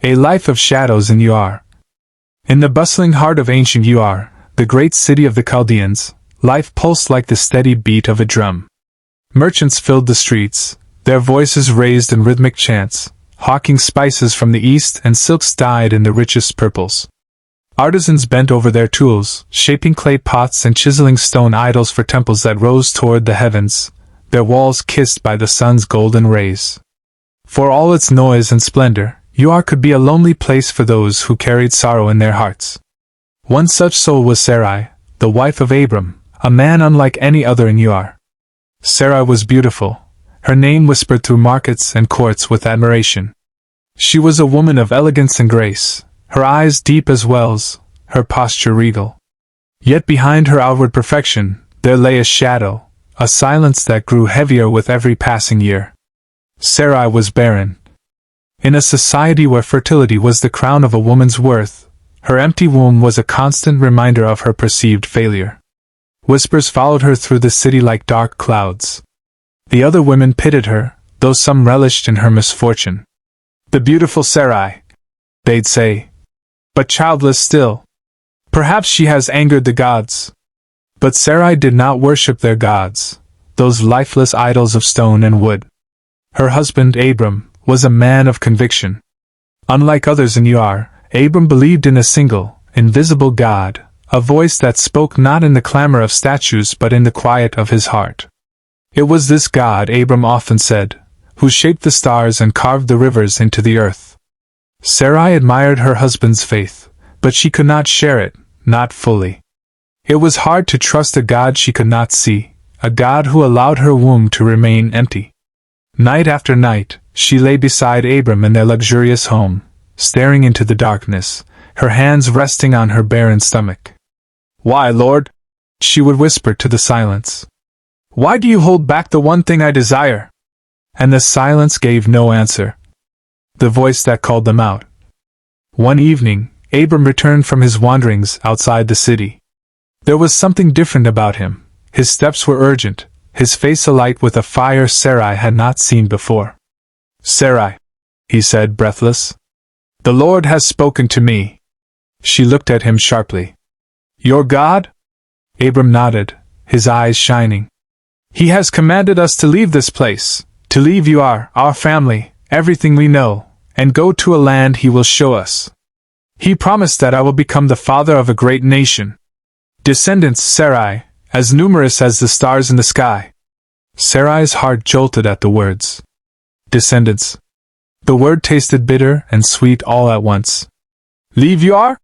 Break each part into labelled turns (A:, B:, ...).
A: A life of shadows in Ur. In the bustling heart of ancient Ur, the great city of the Chaldeans, life pulsed like the steady beat of a drum. Merchants filled the streets, their voices raised in rhythmic chants, hawking spices from the east and silks dyed in the richest purples. Artisans bent over their tools, shaping clay pots and chiseling stone idols for temples that rose toward the heavens, their walls kissed by the sun's golden rays. For all its noise and splendor, Ur could be a lonely place for those who carried sorrow in their hearts. One such soul was Sarai, the wife of Abram, a man unlike any other in Ur. Sarai was beautiful, her name whispered through markets and courts with admiration. She was a woman of elegance and grace, her eyes deep as wells, her posture regal. Yet behind her outward perfection, there lay a shadow, a silence that grew heavier with every passing year. Sarai was barren. In a society where fertility was the crown of a woman's worth, her empty womb was a constant reminder of her perceived failure. Whispers followed her through the city like dark clouds. The other women pitied her, though some relished in her misfortune. "The beautiful Sarai," they'd say, "but childless still. Perhaps she has angered the gods." But Sarai did not worship their gods, those lifeless idols of stone and wood. Her husband, Abram, was a man of conviction. Unlike others in Ur, Abram believed in a single, invisible God, a voice that spoke not in the clamor of statues but in the quiet of his heart. It was this God, Abram often said, who shaped the stars and carved the rivers into the earth. Sarai admired her husband's faith, but she could not share it, not fully. It was hard to trust a God she could not see, a God who allowed her womb to remain empty. Night after night, she lay beside Abram in their luxurious home, staring into the darkness, her hands resting on her barren stomach. "Why, Lord?" she would whisper to the silence. "Why do you hold back the one thing I desire?" And the silence gave no answer. The voice that called them out. One evening, Abram returned from his wanderings outside the city. There was something different about him. His steps were urgent, his face alight with a fire Sarai had not seen before. "Sarai," he said, breathless. "The Lord has spoken to me." She looked at him sharply. "Your God?" Abram nodded, his eyes shining. "He has commanded us to leave this place, to leave Ur, our family, everything we know, and go to a land he will show us. He promised that I will become the father of a great nation. Descendants, Sarai, as numerous as the stars in the sky." Sarai's heart jolted at the words. Descendants. The word tasted bitter and sweet all at once. "Leave Ur?"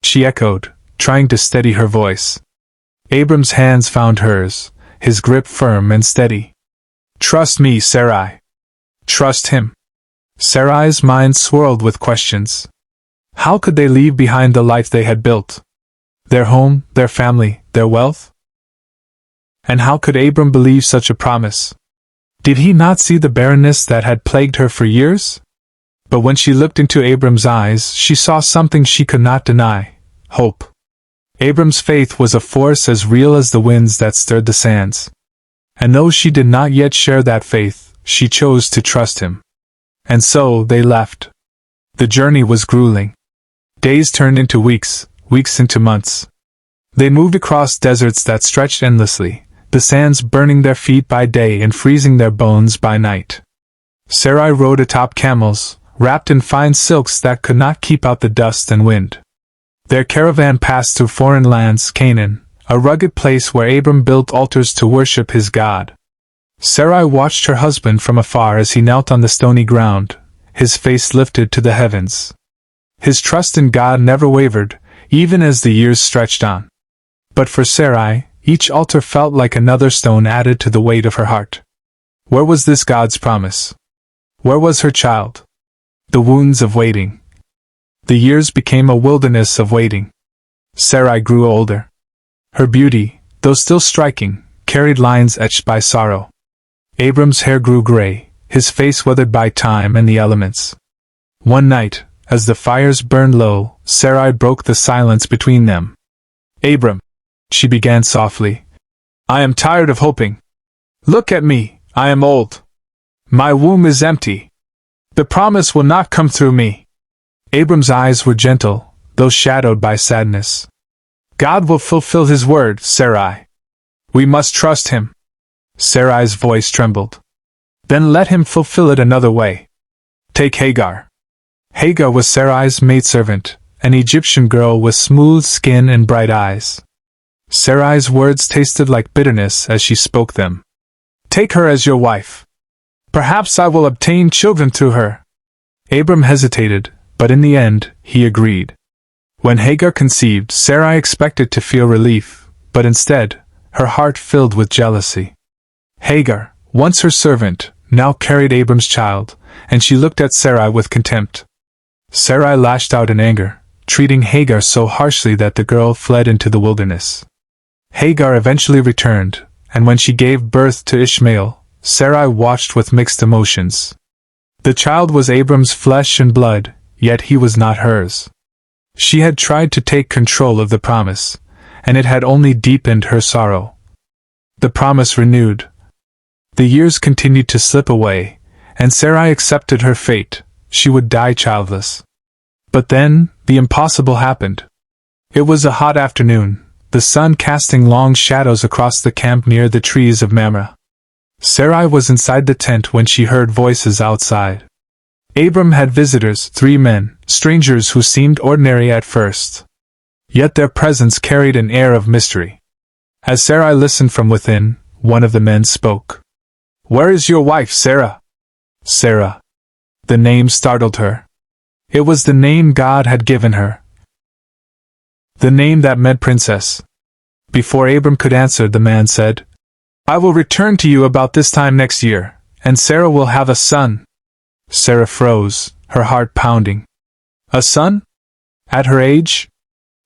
A: she echoed, trying to steady her voice. Abram's hands found hers, his grip firm and steady. "Trust me, Sarai." Trust him. Sarai's mind swirled with questions. How could they leave behind the life they had built? Their home, their family, their wealth? And how could Abram believe such a promise? Did he not see the barrenness that had plagued her for years? But when she looked into Abram's eyes, she saw something she could not deny: hope. Abram's faith was a force as real as the winds that stirred the sands. And though she did not yet share that faith, she chose to trust him. And so they left. The journey was grueling. Days turned into weeks, weeks into months. They moved across deserts that stretched endlessly, the sands burning their feet by day and freezing their bones by night. Sarai rode atop camels, wrapped in fine silks that could not keep out the dust and wind. Their caravan passed through foreign lands, Canaan, a rugged place where Abram built altars to worship his God. Sarai watched her husband from afar as he knelt on the stony ground, his face lifted to the heavens. His trust in God never wavered, even as the years stretched on. But for Sarai, each altar felt like another stone added to the weight of her heart. Where was this God's promise? Where was her child? The wounds of waiting. The years became a wilderness of waiting. Sarai grew older. Her beauty, though still striking, carried lines etched by sorrow. Abram's hair grew gray, his face weathered by time and the elements. One night, as the fires burned low, Sarai broke the silence between them. "Abram," she began softly, "I am tired of hoping. Look at me, I am old. My womb is empty. The promise will not come through me." Abram's eyes were gentle, though shadowed by sadness. God will fulfill his word, Sarai. We must trust him. Sarai's voice trembled. Then let him fulfill it another way. Take Hagar. Hagar was Sarai's maidservant, an Egyptian girl with smooth skin and bright eyes. Sarai's words tasted like bitterness as she spoke them. Take her as your wife. Perhaps I will obtain children through her. Abram hesitated, but in the end, he agreed. When Hagar conceived, Sarai expected to feel relief, but instead, her heart filled with jealousy. Hagar, once her servant, now carried Abram's child, and she looked at Sarai with contempt. Sarai lashed out in anger, treating Hagar so harshly that the girl fled into the wilderness. Hagar eventually returned, and when she gave birth to Ishmael, Sarai watched with mixed emotions. The child was Abram's flesh and blood, yet he was not hers. She had tried to take control of the promise, and it had only deepened her sorrow. The promise renewed. The years continued to slip away, and Sarai accepted her fate. She would die childless. But then, the impossible happened. It was a hot afternoon, the sun casting long shadows across the camp near the trees of Mamre. Sarai was inside the tent when she heard voices outside. Abram had visitors, 3 men, strangers who seemed ordinary at first. Yet their presence carried an air of mystery. As Sarai listened from within, one of the men spoke. Where is your wife, Sarah? Sarah. The name startled her. It was the name God had given her. The name that meant princess. Before Abram could answer, the man said, I will return to you about this time next year, and Sarah will have a son. Sarah froze, her heart pounding. A son? At her age?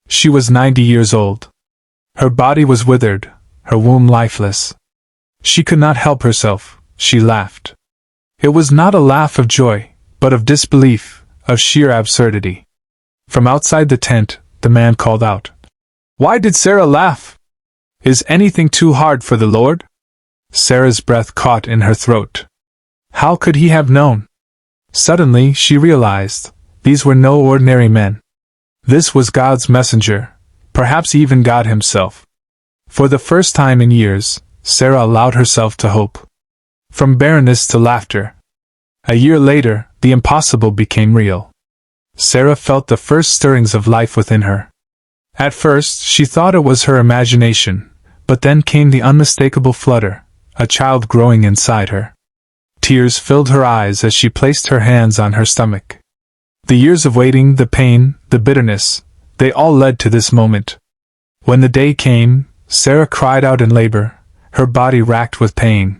A: She was 90 years old. Her body was withered, her womb lifeless. She could not help herself, she laughed. It was not a laugh of joy, but of disbelief, of sheer absurdity. From outside the tent, the man called out, Why did Sarah laugh? Is anything too hard for the Lord? Sarah's breath caught in her throat. How could he have known? Suddenly she realized, these were no ordinary men. This was God's messenger, perhaps even God himself. For the first time in years, Sarah allowed herself to hope. From barrenness to laughter. A year later, the impossible became real. Sarah felt the first stirrings of life within her. At first, she thought it was her imagination, but then came the unmistakable flutter, a child growing inside her. Tears filled her eyes as she placed her hands on her stomach. The years of waiting, the pain, the bitterness, they all led to this moment. When the day came, Sarah cried out in labor, her body racked with pain.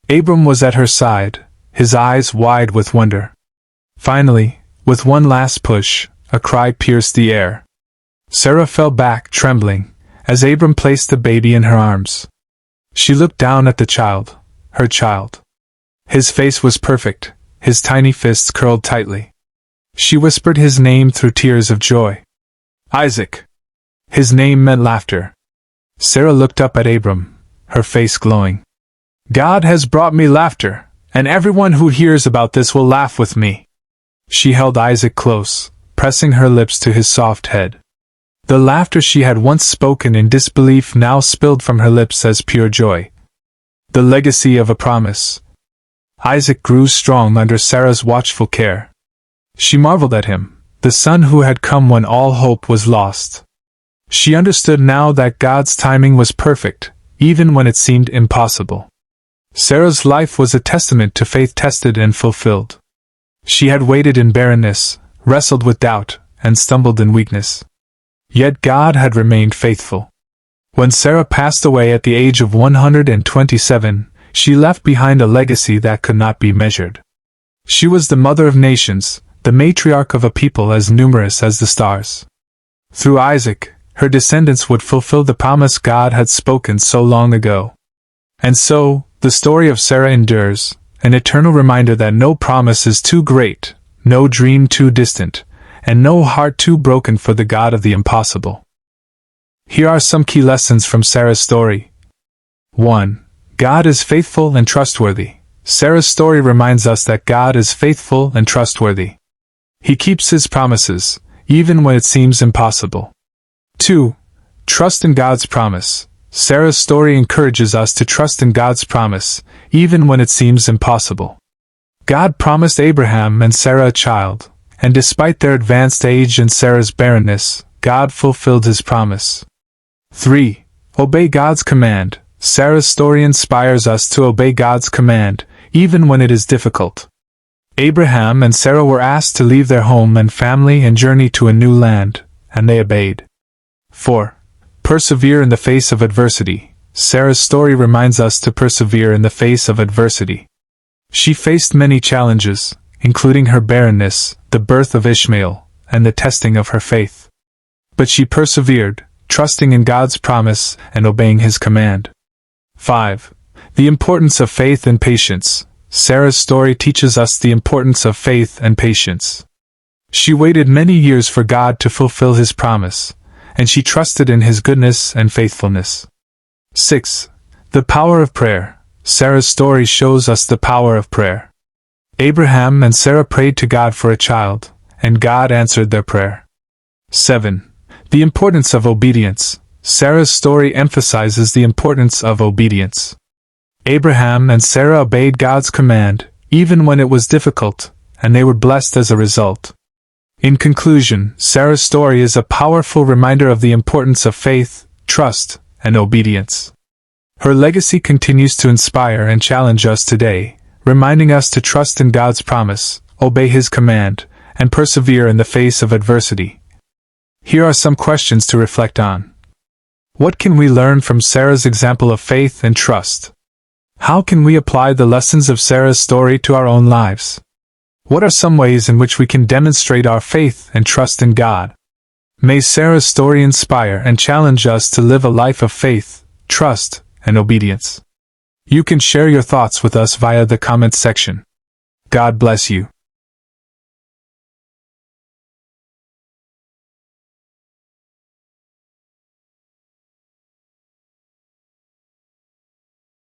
A: Abram was at her side, his eyes wide with wonder. Finally, with one last push, a cry pierced the air. Sarah fell back, trembling, as Abram placed the baby in her arms. She looked down at the child, her child. His face was perfect, his tiny fists curled tightly. She whispered his name through tears of joy. Isaac. His name meant laughter. Sarah looked up at Abram, her face glowing. God has brought me laughter, and everyone who hears about this will laugh with me. She held Isaac close, pressing her lips to his soft head. The laughter she had once spoken in disbelief now spilled from her lips as pure joy. The legacy of a promise. Isaac grew strong under Sarah's watchful care. She marveled at him, the son who had come when all hope was lost. She understood now that God's timing was perfect, even when it seemed impossible. Sarah's life was a testament to faith tested and fulfilled. She had waited in barrenness, wrestled with doubt, and stumbled in weakness. Yet God had remained faithful. When Sarah passed away at the age of 127, she left behind a legacy that could not be measured. She was the mother of nations, the matriarch of a people as numerous as the stars. Through Isaac, her descendants would fulfill the promise God had spoken so long ago. And so, the story of Sarah endures, an eternal reminder that no promise is too great, no dream too distant, and no heart too broken for the God of the impossible. Here are some key lessons from Sarah's story. 1. God is faithful and trustworthy. Sarah's story reminds us that God is faithful and trustworthy. He keeps his promises, even when it seems impossible. 2. Trust in God's promise. Sarah's story encourages us to trust in God's promise, even when it seems impossible. God promised Abraham and Sarah a child, and despite their advanced age and Sarah's barrenness, God fulfilled his promise. 3. Obey God's command. Sarah's story inspires us to obey God's command, even when it is difficult. Abraham and Sarah were asked to leave their home and family and journey to a new land, and they obeyed. 4. Persevere in the face of adversity. Sarah's story reminds us to persevere in the face of adversity. She faced many challenges, including her barrenness, the birth of Ishmael, and the testing of her faith. But she persevered, trusting in God's promise and obeying his command. 5. The importance of faith and patience. Sarah's story teaches us the importance of faith and patience. She waited many years for God to fulfill his promise, and she trusted in his goodness and faithfulness. 6. The power of prayer. Sarah's story shows us the power of prayer. Abraham and Sarah prayed to God for a child, and God answered their prayer. 7. The importance of obedience. Sarah's story emphasizes the importance of obedience. Abraham and Sarah obeyed God's command, even when it was difficult, and they were blessed as a result. In conclusion, Sarah's story is a powerful reminder of the importance of faith, trust, and obedience. Her legacy continues to inspire and challenge us today, reminding us to trust in God's promise, obey his command, and persevere in the face of adversity. Here are some questions to reflect on. What can we learn from Sarah's example of faith and trust? How can we apply the lessons of Sarah's story to our own lives? What are some ways in which we can demonstrate our faith and trust in God? May Sarah's story inspire and challenge us to live a life of faith, trust, and obedience. You can share your thoughts with us via the comments section. God bless you.